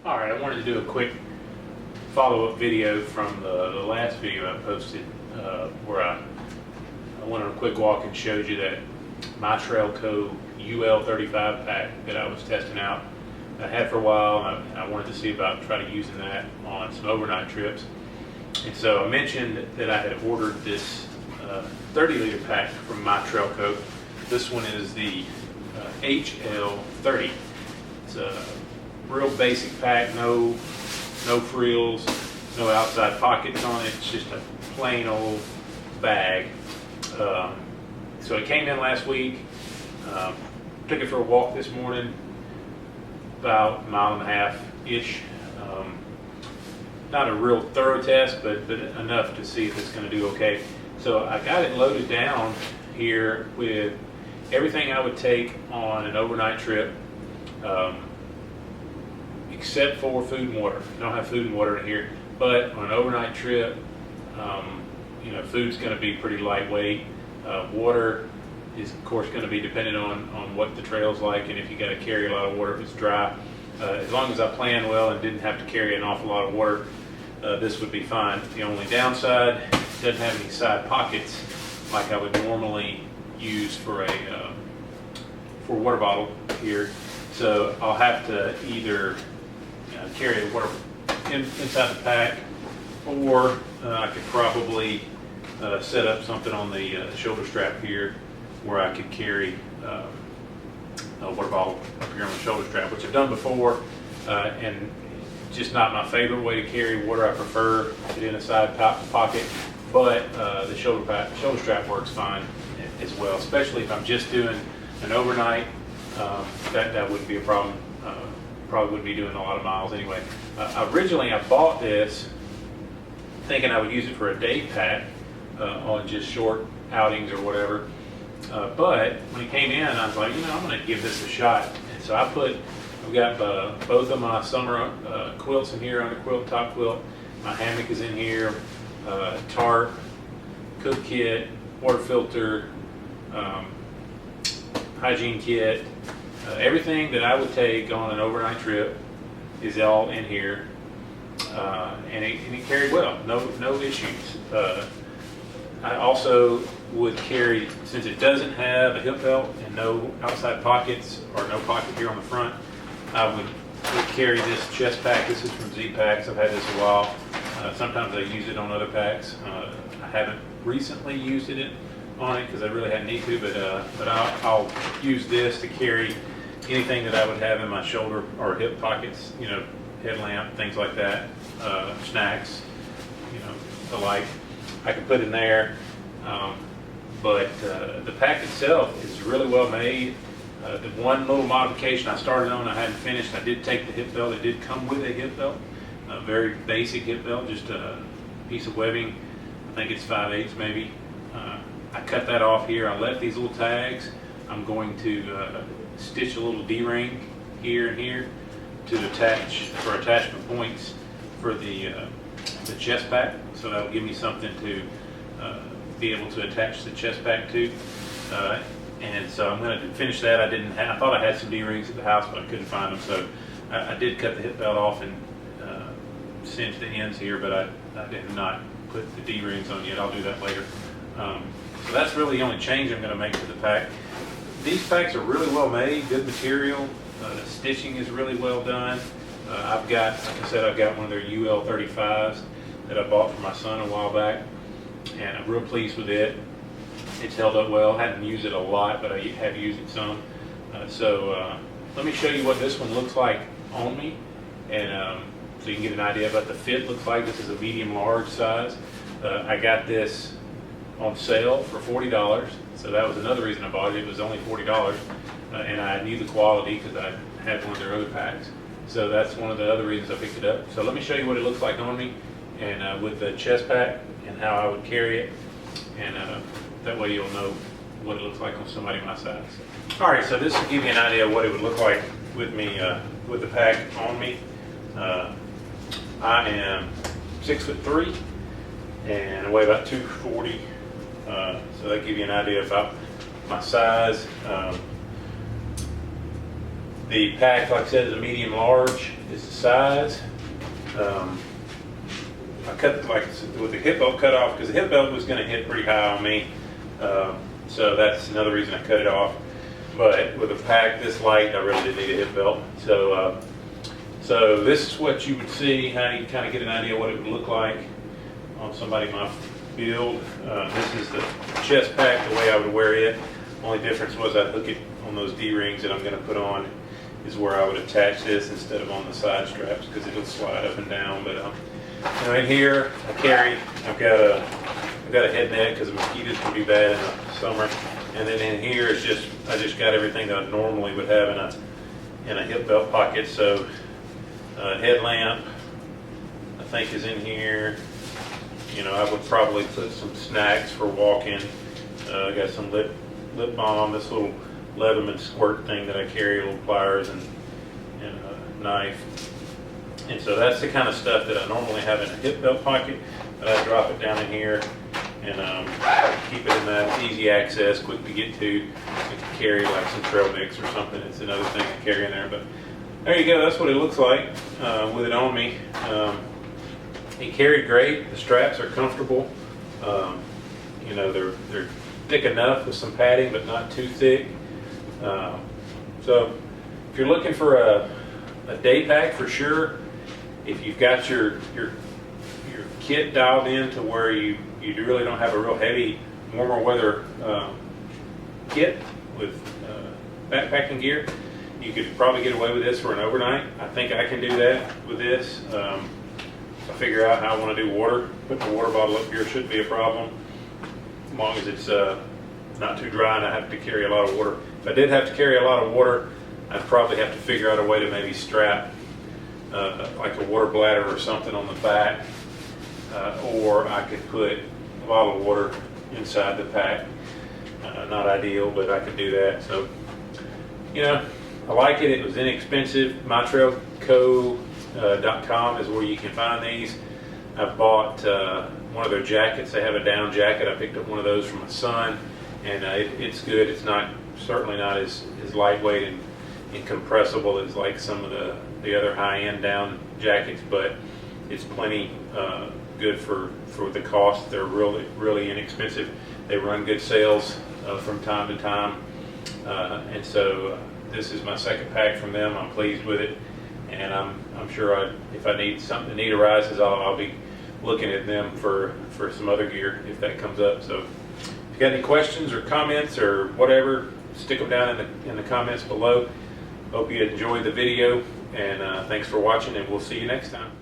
All right, I wanted to do a quick follow-up video from the last video I posted where I went on a quick walk and showed you that MyTrailCo UL35 pack that I was testing out. I had for a while, and I wanted to see about trying to using that on some overnight trips. And so I mentioned that I had ordered this 30-liter pack from MyTrailCo. This one is the HL30. It's a real basic pack, no frills, no outside pockets on it. It's just a plain old bag. So it came in last week. Took it for a walk this morning, about a mile and a half-ish. Not a real thorough test, but enough to see if it's going to do okay. So I got it loaded down here with everything I would take on an overnight trip, except for food and water. I don't have food and water in here, but on an overnight trip, food's going to be pretty lightweight. Water is, of course, going to be dependent on what the trail's like, and if you got to carry a lot of water if it's dry. As long as I planned well and didn't have to carry an awful lot of water, this would be fine. The only downside, it doesn't have any side pockets like I would normally use for a water bottle here. So I'll have to either carry the water inside the pack, or I could probably set up something on the shoulder strap here where I could carry a water bottle up here on the shoulder strap, which I've done before, and just not my favorite way to carry water. I prefer it in a side pocket, but the shoulder strap works fine as well, especially if I'm just doing an overnight. That wouldn't be a problem. Probably wouldn't be doing a lot of miles anyway. Originally I bought this thinking I would use it for a day pack on just short outings or whatever. But when it came in, I was like, I'm going to give this a shot. And so I've got both of my summer quilts in here, under quilt, top quilt. My hammock is in here, tarp, cook kit, water filter, hygiene kit. Everything that I would take on an overnight trip is all in here, and it carried well, no issues. I also would carry, since it doesn't have a hip belt and no outside pockets or no pocket here on the front, I would carry this chest pack. This is from Z-Packs. I've had this a while. Sometimes I use it on other packs. I haven't recently used it on it because I really hadn't need to, but I'll use this to carry anything that I would have in my shoulder or hip pockets, headlamp, things like that, snacks, the like. I can put in there, but the pack itself is really well made. The one little modification I started on, I hadn't finished. I did take the hip belt. It did come with a hip belt, a very basic hip belt, just a piece of webbing. I think it's 5/8 maybe. I cut that off here. I left these little tags. I'm going to stitch a little D-ring here and here to attach for attachment points for the chest pack. So that'll give me something to be able to attach the chest pack to. And so I'm going to finish that. I thought I had some D-rings at the house, but I couldn't find them. So I did cut the hip belt off and cinch the ends here, but I did not put the D-rings on yet. I'll do that later. So that's really the only change I'm going to make to the pack. These packs are really well made, good material. The stitching is really well done. Like I said, I've got one of their UL35s that I bought for my son a while back, and I'm real pleased with it. It's held up well. I hadn't used it a lot, but I have used it some. So let me show you what this one looks like on me, and so you can get an idea of what the fit looks like. This is a medium-large size. I got this on sale for $40, so that was another reason I bought it. It was only $40, and I knew the quality because I had one of their other packs. So that's one of the other reasons I picked it up. So let me show you what it looks like on me, and with the chest pack and how I would carry it, and that way you'll know what it looks like on somebody my size. All right, so this will give you an idea of what it would look like with me with the pack on me. I am 6'3" and I weigh about 240. So that gives you an idea about my size. The pack, like I said, is a medium large is the size. I cut like with the hip belt cut off because the hip belt was going to hit pretty high on me. So that's another reason I cut it off. But with a pack this light, I really did need a hip belt. So so this is what you would see, how you kind of get an idea what it would look like on somebody my build. This is the chest pack, the way I would wear it. Only difference was I'd hook it on those D-rings that I'm going to put on is where I would attach this instead of on the side straps because it'll slide up and down. But you know, in here I've got a head net because the mosquitoes can be bad in the summer. And then in here is I just got everything that I normally would have in a hip belt pocket. So headlamp I think is in here. You know, I would probably put some snacks for walking. I got some lip balm, this little Leatherman squirt thing that I carry, little pliers and a knife. And so that's the kind of stuff that I normally have in a hip belt pocket, but I drop it down in here and keep it in that easy access, quick to get to. I can carry like some trail mix or something. It's another thing to carry in there. But there you go. That's what it looks like with it on me. It carried great. The straps are comfortable. You know, they're thick enough with some padding, but not too thick. So if you're looking for a day pack, for sure, if you've got your kit dialed in to where you really don't have a real heavy warmer weather kit with backpacking gear, you could probably get away with this for an overnight. I think I can do that with this. If I figure out how I want to do water, putting the water bottle up here shouldn't be a problem, as long as it's not too dry and I have to carry a lot of water. If I did have to carry a lot of water, I'd probably have to figure out a way to maybe strap like a water bladder or something on the back, or I could put a bottle of water inside the pack. Not ideal, but I could do that. So, you know, I like it. It was inexpensive. MyTrailCo.com is where you can find these. I've bought one of their jackets. They have a down jacket. I picked up one of those from my son, and it's good. It's certainly not as lightweight and compressible as like some of the other high-end down jackets, but it's plenty good for the cost. They're really inexpensive. They run good sales from time to time, and so this is my second pack from them. I'm pleased with it, and I'm sure if I need something, the need arises, I'll be looking at them for some other gear if that comes up. So if you got any questions or comments or whatever, stick them down in the comments below. Hope you enjoyed the video, and thanks for watching, and we'll see you next time.